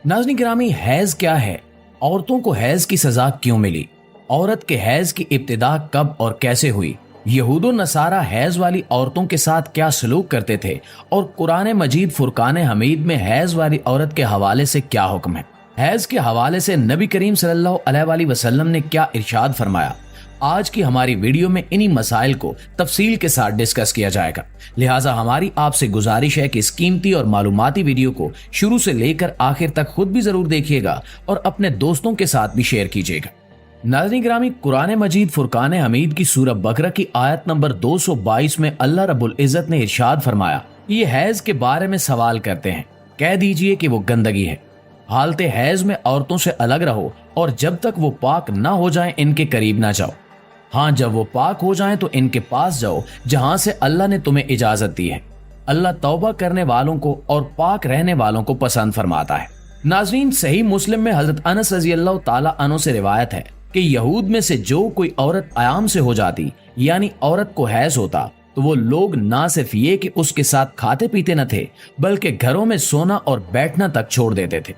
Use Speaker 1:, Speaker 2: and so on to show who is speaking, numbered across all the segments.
Speaker 1: नाज़रीन गिरामी, हैज क्या है? औरतों को हैज की सजा क्यों मिली? औरत के हैज की इब्तिदा कब और कैसे हुई? यहूदो नसारा हैज वाली औरतों के साथ क्या सलूक करते थे? और कुरान मजीद फुरकान हमीद में हैज वाली औरत के हवाले से क्या हुक्म है? हैज के हवाले से नबी करीम सल्लल्लाहु अलैहि वसल्लम ने क्या इरशाद फरमाया? आज की हमारी वीडियो में इन्हीं मसाइल को तफसील के साथ डिस्कस किया जाएगा। लिहाजा हमारी आपसे गुजारिश है कि इस कीमती और मालूमाती वीडियो को शुरू से लेकर आखिर तक खुद भी जरूर देखिएगा और अपने दोस्तों के साथ भी शेयर कीजिएगा। नाज़रीन गिरामी, कुरान मजीद फुरकान हमीद की सूरह बकरा की आयत नंबर 222 में अल्लाह रब्बुल इज़्ज़त ने इरशाद फरमाया, ये हैज के बारे में सवाल करते हैं, कह दीजिए कि वो गंदगी है। हालते हैज में औरतों से अलग रहो और जब तक वो पाक ना हो जाएं इनके करीब ना जाओ। हाँ, जब वो पाक हो जाएं तो इनके पास जाओ जहां से अल्लाह ने तुम्हें इजाजत दी है। अल्लाह तौबा करने वालों को और पाक रहने वालों को पसंद फरमाता है। नाज़रीन, सही मुस्लिम में हजरत अनस रज़ी अल्लाह ताला अन्हु से रिवायत है कि यहूद में से जो कोई औरत आयाम से हो जाती, यानी औरत को हैज होता, तो वो लोग ना सिर्फ ये कि उसके साथ खाते पीते न थे, बल्कि घरों में सोना और बैठना तक छोड़ देते थे।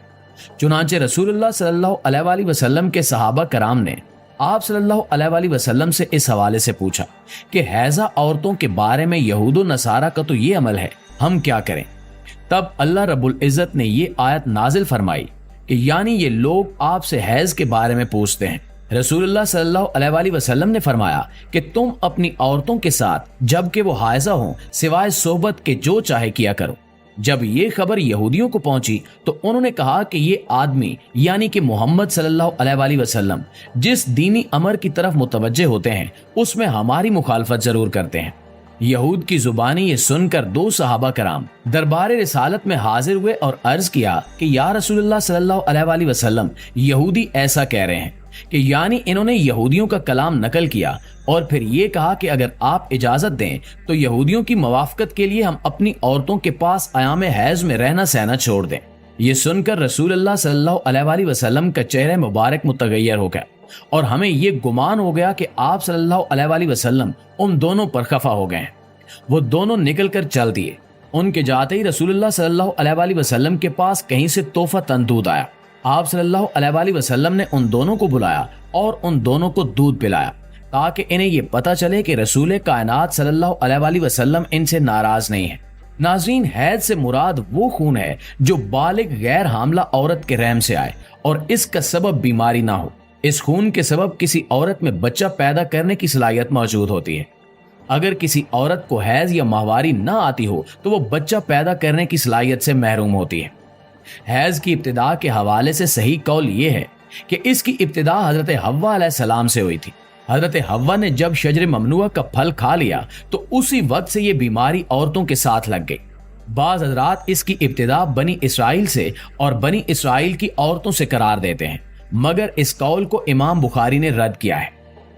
Speaker 1: चुनांचे रसूलुल्लाह सल्लल्लाहु अलैहि वसल्लम के सहाबा कराम ने आप सल्लल्लाहु अलैहि वसल्लम से इस हवाले से पूछा कि हैजा औरतों के बारे में यहूदो नसारा का तो ये अमल है, हम क्या करें? तब अल्लाह रब्बुल इज़्ज़त ने ये आयत नाजिल फरमाई कि यानी ये लोग आपसे हैज के बारे में पूछते हैं। रसूलुल्लाह सल्लल्लाहु अलैहि वसल्लम ने फरमाया कि तुम अपनी औरतों के साथ जबकि वो हायजा हों सिवाय सोबत के जो चाहे किया करो। जब ये खबर यहूदियों को पहुंची तो उन्होंने कहा कि ये आदमी यानी कि मोहम्मद सल्लल्लाहु अलैहि वसल्लम जिस दीनी अमर की तरफ मुतवज्जे होते हैं उसमें हमारी मुखालफत जरूर करते हैं। यहूद की जुबानी ये सुनकर दो सहाबा कराम दरबार रिसालत में हाजिर हुए और अर्ज किया कि या रसूलुल्लाह सल्लल्लाहु अलैहि वसल्लम, यहूदी ऐसा कह रहे हैं कि यानी इन्होंने यहूदियों का कलाम नकल किया और फिर ये कहा कि अगर आप इजाजत दें तो यहूदियों की मवाफकत के लिए हम अपनी औरतों के पास आयाम हैज में रहना सहना छोड़ दें। ये सुनकर रसूलुल्लाह सल्लल्लाहु अलैहि वसल्लम का चेहरा मुबारक मुतगय्यर हो गया और हमें ये गुमान हो गया कि आप सल्लल्लाहु अलैहि वसल्लम उन दोनों पर खफा हो गए। वो दोनों निकल कर चल दिए। उनके जाते ही रसूलुल्लाह सल्लल्लाहु अलैहि वसल्लम के पास कहीं से तोहफा तंदूद आया। आप सल्लल्लाहु अलैहि वसल्लम ने उन दोनों को बुलाया और उन दोनों को दूध पिलाया ताकि इन्हें ये पता चले कि रसूल कायनात सल्लल्लाहु अलैहि वसल्लम इनसे नाराज नहीं है। नाज़रीन, हैज से मुराद वो खून है जो बालिग गैर हामला औरत के रहम से आए और इसका सबब बीमारी ना हो। इस खून के सबब किसी औरत में बच्चा पैदा करने की सलाहियत मौजूद होती है। अगर किसी औरत को हैज या माहवारी ना आती हो तो वो बच्चा पैदा करने की सलाहियत से महरूम होती है। हैज की इब्तिदा के हवाले से सही कौल ये है कि इसकी इब्तिदा हजरत हव्वा अलैहिस्सलाम से हुई थी। हजरत हव्वा ने जब शजर ममनुआ का फल खा लिया तो उसी वक्त से ये बीमारी औरतों के साथ लग गई। बाज हजरात इसकी इब्तिदा बनी इसराइल से और बनी इसराइल की औरतों से करार देते हैं, मगर इस कौल को इमाम बुखारी ने रद्द किया है।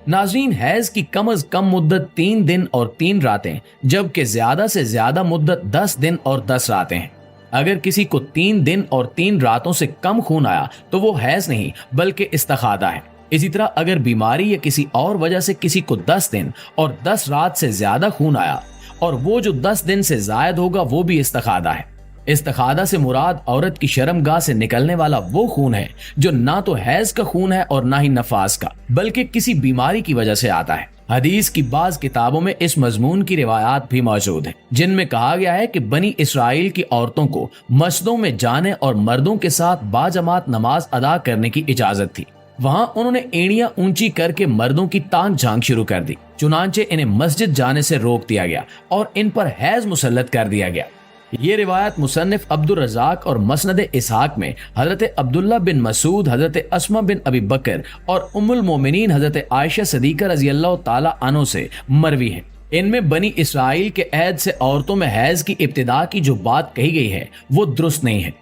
Speaker 1: नाज़रीन, हैज की कम अज कम मुद्दत 3 दिन और 3 रातें जबकि ज्यादा से ज्यादा मुद्दत 10 दिन और 10 रातें हैं। अगर किसी को 3 दिन और 3 रातों से कम खून आया तो वो हैज नहीं बल्कि इस्तिखादा है। इसी तरह अगर बीमारी या किसी और वजह से किसी को 10 दिन और 10 रात से ज्यादा खून आया और वो जो 10 दिन से जायद होगा वो भी इस्तिखादा है। इस्तिखादा से मुराद औरत की शर्मगाह से निकलने वाला वो खून है जो ना तो हैज का खून है और ना ही नफास का, बल्कि किसी बीमारी की वजह से आता है। हदीस की बाज किताबों में इस मजमून की रिवायात भी मौजूद है जिनमें कहा गया है कि बनी इसराइल की औरतों को मस्जिदों में जाने और मर्दों के साथ बाजमात नमाज अदा करने की इजाजत थी। वहां उन्होंने एड़ियां ऊंची करके मर्दों की ताक झांक शुरू कर दी। चुनांचे इन्हें मस्जिद जाने से रोक दिया गया और इन पर हैज मुसल्लत कर दिया गया। ये रिवायत मुसन्निफ अब्दुर रज़ाक और मसनद इसहाक में हजरत अब्दुल्ला बिन मसूद, हजरत अस्मा बिन अबी बकर और उम्मुल मोमिनीन हजरत आयशा सदीका रज़ी अल्लाह ताला अन्हा से मरवी है। इनमें बनी इसराइल के ऐद से औरतों में हैज की इब्तिदा की जो बात कही गई है वो दुरुस्त नहीं है।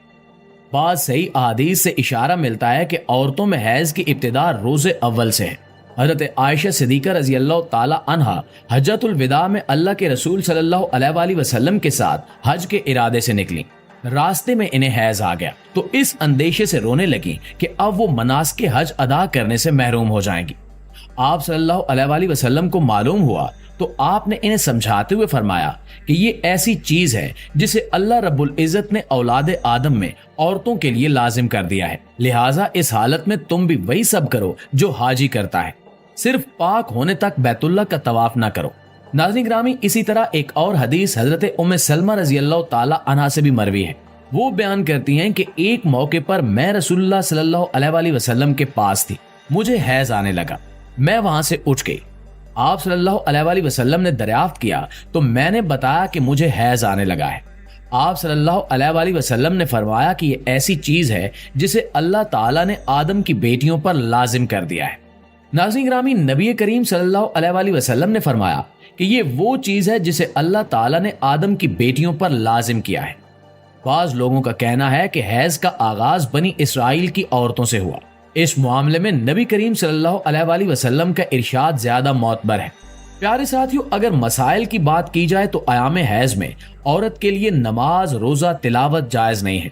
Speaker 1: बाद सही अहादीस से इशारा मिलता है कि औरतों में हैज की इब्तिदा रोजे अव्वल से है। हजरत आयशा सिद्दीका रजी अल्लाह ताला अन्हा हज्जतुल विदा में अल्लाह के रसूल सल्लल्लाहु अलैहि वसल्लम के साथ हज के इरादे से निकली। रास्ते में इन्हें हैज आ गया तो इस अंदेशे से रोने लगी कि अब वो मनासिक हज अदा करने से महरूम हो जाएंगी। آپ صلی اللہ علیہ وسلم کو معلوم ہوا تو آپ نے انہیں سمجھاتے ہوئے فرمایا کہ یہ ایسی چیز ہے جسے اللہ رب العزت نے اولاد آدم میں عورتوں کے لیے لازم کر دیا ہے، لہٰذا اس حالت میں تم بھی وہی سب کرو جو حاجی کرتا ہے، صرف پاک ہونے تک بیت اللہ کا طواف نہ کرو۔ ناظرین گرامی، اسی طرح ایک اور حدیث حضرت ام سلمہ رضی اللہ تعالی عنہا سے بھی مروی ہے۔ وہ بیان کرتی ہیں کہ ایک موقع پر میں رسول اللہ صلی اللہ علیہ وسلم کے پاس تھی، مجھے حیض آنے لگا، میں وہاں سے اٹھ گئی۔ آپ صلی اللہ علیہ وسلم نے دریافت کیا تو میں نے بتایا کہ مجھے حیض آنے لگا ہے۔ آپ صلی اللہ علیہ وسلم نے فرمایا کہ یہ ایسی چیز ہے جسے اللہ تعالیٰ نے آدم کی بیٹیوں پر لازم کر دیا ہے۔ ناظرین گرامی، نبی کریم صلی اللہ علیہ وسلم نے فرمایا کہ یہ وہ چیز ہے جسے اللہ تعالیٰ نے آدم کی بیٹیوں پر لازم کیا ہے۔ بعض لوگوں کا کہنا ہے کہ حیض کا آغاز بنی اسرائیل کی عورتوں سے ہوا۔ اس معاملے میں نبی کریم صلی اللہ علیہ وسلم کا ارشاد زیادہ معتبر ہے۔ پیارے ساتھیوں، اگر مسائل کی بات کی جائے تو ایام حیض میں عورت کے لیے نماز، روزہ، تلاوت جائز نہیں ہے۔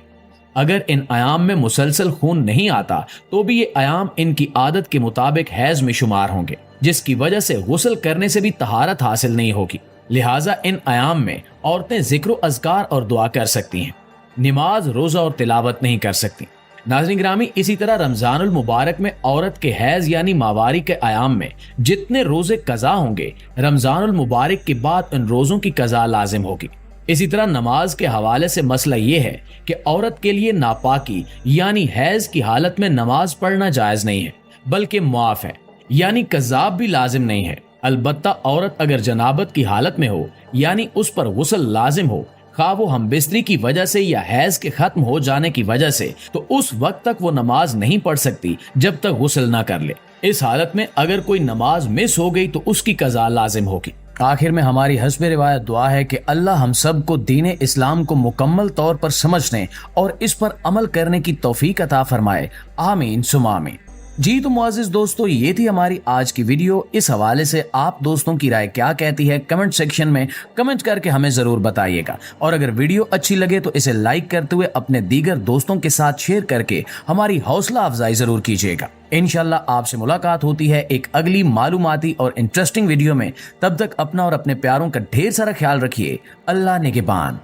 Speaker 1: اگر ان ایام میں مسلسل خون نہیں آتا تو بھی یہ ایام ان کی عادت کے مطابق حیض میں شمار ہوں گے، جس کی وجہ سے غسل کرنے سے بھی طہارت حاصل نہیں ہوگی۔ لہٰذا ان ایام میں عورتیں ذکر و اذکار اور دعا کر سکتی ہیں، نماز، روزہ اور تلاوت نہیں کر سکتی۔ ناظرین گرامی، اسی طرح رمضان المبارک میں عورت کے حیض یعنی ماواری کے ایام میں جتنے روزے قضا ہوں گے، رمضان المبارک کے بعد ان روزوں کی قضا لازم ہوگی۔ اسی طرح نماز کے حوالے سے مسئلہ یہ ہے کہ عورت کے لیے ناپاکی یعنی حیض کی حالت میں نماز پڑھنا جائز نہیں ہے، بلکہ معاف ہے، یعنی قضاب بھی لازم نہیں ہے۔ البتہ عورت اگر جنابت کی حالت میں ہو یعنی اس پر غسل لازم ہو، خواہ وہ ہم بستری کی وجہ سے یا حیض کے ختم ہو جانے کی وجہ سے، تو اس وقت تک وہ نماز نہیں پڑھ سکتی جب تک غسل نہ کر لے۔ اس حالت میں اگر کوئی نماز مس ہو گئی تو اس کی قضا لازم ہوگی۔ آخر میں ہماری حسب روایت دعا ہے کہ اللہ ہم سب کو دین اسلام کو مکمل طور پر سمجھنے اور اس پر عمل کرنے کی توفیق عطا فرمائے، آمین ثم آمین۔ جی تو معزز دوستو، یہ تھی ہماری آج کی ویڈیو۔ اس حوالے سے آپ دوستوں کی رائے کیا کہتی ہے کمنٹ سیکشن میں کمنٹ کر کے ہمیں ضرور بتائیے گا، اور اگر ویڈیو اچھی لگے تو اسے لائک کرتے ہوئے اپنے دیگر دوستوں کے ساتھ شیئر کر کے ہماری حوصلہ افزائی ضرور کیجیے گا۔ انشاءاللہ آپ سے ملاقات ہوتی ہے ایک اگلی معلوماتی اور انٹرسٹنگ ویڈیو میں۔ تب تک اپنا اور اپنے پیاروں کا ڈھیر سارا خیال رکھیے۔ اللہ نگہبان۔